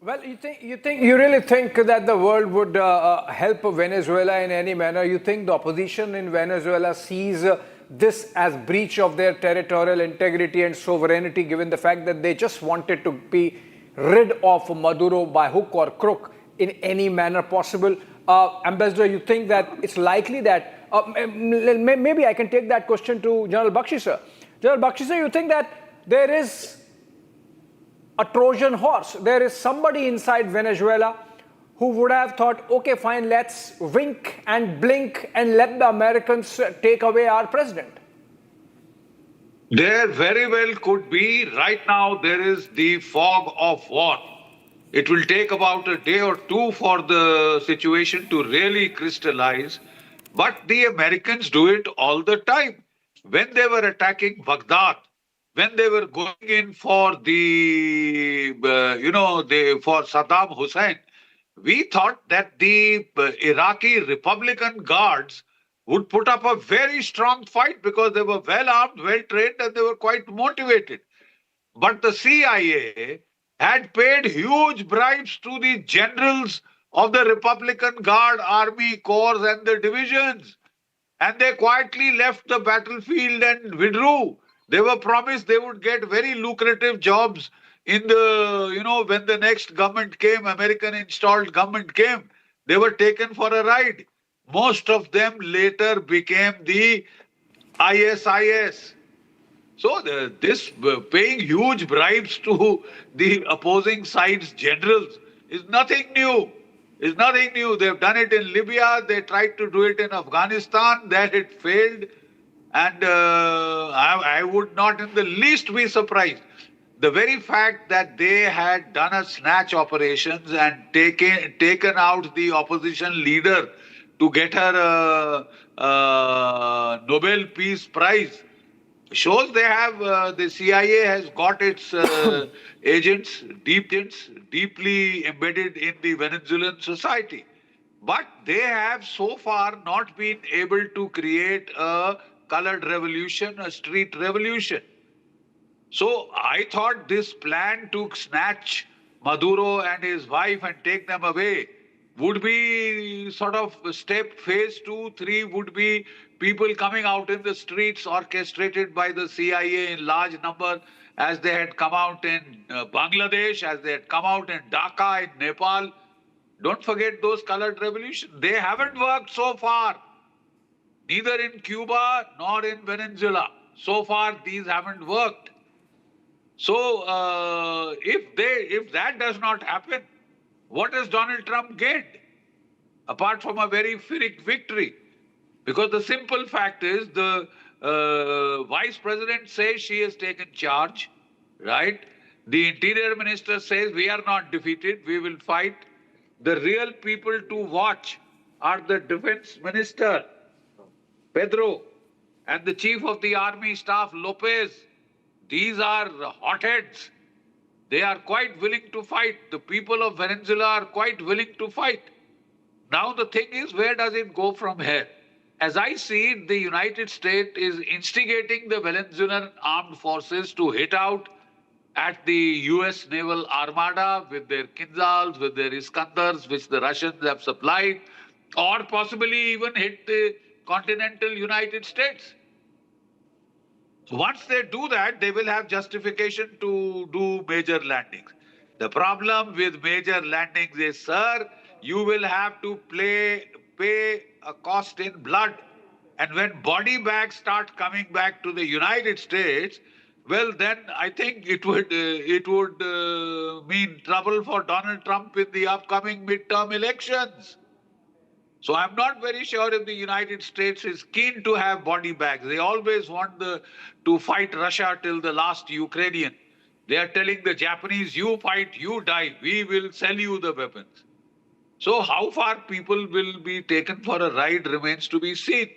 Well, you really think that the world would help Venezuela in any manner? You think the opposition in Venezuela sees this as breach of their territorial integrity and sovereignty, given the fact that they just wanted to be rid of Maduro by hook or crook in any manner possible? Ambassador, you think that it's likely that maybe I can take that question to General Bakshi, sir. General Bakshi, sir, you think that there is a Trojan horse? There is somebody inside Venezuela who would have thought, okay, fine, let's wink and blink and let the Americans take away our president. There very well could be. Right now, there is the fog of war. It will take about a day or two for the situation to really crystallize. But the Americans do it all the time. When they were attacking Baghdad, when they were going in for for Saddam Hussein, we thought that the Iraqi Republican guards would put up a very strong fight because they were well armed, well trained, and they were quite motivated. But the CIA had paid huge bribes to the generals of the Republican Guard, Army Corps, and the divisions. And they quietly left the battlefield and withdrew. They were promised they would get very lucrative jobs in the, when the next government came, American installed government came, they were taken for a ride. Most of them later became the ISIS. So this paying huge bribes to the opposing side's generals is nothing new. Is nothing new. They've done it in Libya. They tried to do it in Afghanistan. That it failed. And I would not in the least be surprised. The very fact that they had done a snatch operations and taken out the opposition leader to get her Nobel Peace Prize shows they have, the CIA has got its agents deeply embedded in the Venezuelan society. But they have so far not been able to create a colored revolution, a street revolution. So I thought this plan to snatch Maduro and his wife and take them away would be sort of phase 2, 3 would be people coming out in the streets orchestrated by the CIA in large number as they had come out in Bangladesh, as they had come out in Dhaka, in Nepal. Don't forget those colored revolutions. They haven't worked so far, neither in Cuba nor in Venezuela. So far, these haven't worked. So if that does not happen, what has Donald Trump gained? Apart from a very Pyrrhic victory. Because the simple fact is the vice president says she has taken charge, right? The interior minister says we are not defeated, we will fight. The real people to watch are the defense minister, Pedro, and the chief of the army staff, Lopez. These are hotheads. They are quite willing to fight. The people of Venezuela are quite willing to fight. Now the thing is, where does it go from here? As I see it, the United States is instigating the Venezuelan armed forces to hit out at the US Naval Armada with their Kinzhals, with their Iskandars, which the Russians have supplied, or possibly even hit the continental United States. Once they do that, they will have justification to do major landings. The problem with major landings is, sir, you will have to pay a cost in blood. And when body bags start coming back to the United States, well, then I think it would mean trouble for Donald Trump in the upcoming midterm elections. So I'm not very sure if the United States is keen to have body bags. They always want to fight Russia till the last Ukrainian. They are telling the Japanese, you fight, you die, we will sell you the weapons. So how far people will be taken for a ride remains to be seen.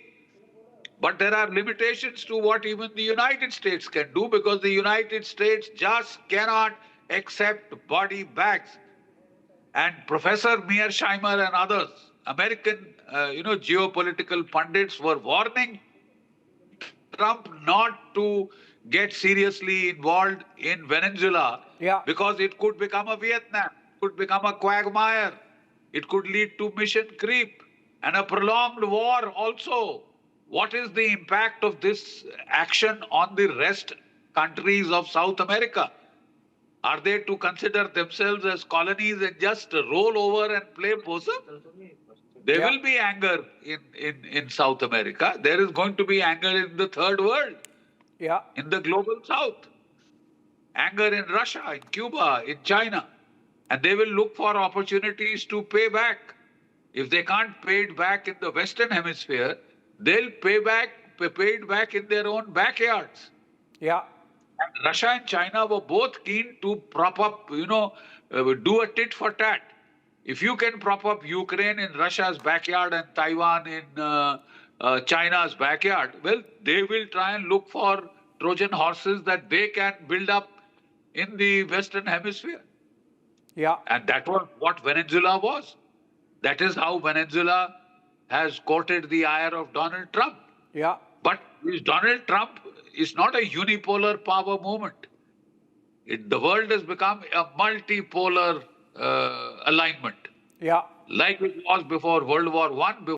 But there are limitations to what even the United States can do, because the United States just cannot accept body bags. And Professor Mearsheimer and others, American, geopolitical pundits were warning Trump not to get seriously involved in Venezuela because it could become a Vietnam. could become a quagmire. It could lead to mission creep and a prolonged war also. What is the impact of this action on the rest countries of South America? Are they to consider themselves as colonies and just roll over and play possum? There Yeah. will be anger in South America. There is going to be anger in the third world, Yeah. in the global south. Anger in Russia, in Cuba, in China. And they will look for opportunities to pay back. If they can't pay it back in the Western Hemisphere, they'll pay it back in their own backyards. Yeah. And Russia and China were both keen to prop up, do a tit for tat. If you can prop up Ukraine in Russia's backyard and Taiwan in China's backyard, well, they will try and look for Trojan horses that they can build up in the Western Hemisphere. Yeah. And that was what Venezuela was. That is how Venezuela has courted the ire of Donald Trump. Yeah. But Donald Trump is not a unipolar power movement. The world has become a multipolar alignment, Yeah. like it was before World War I,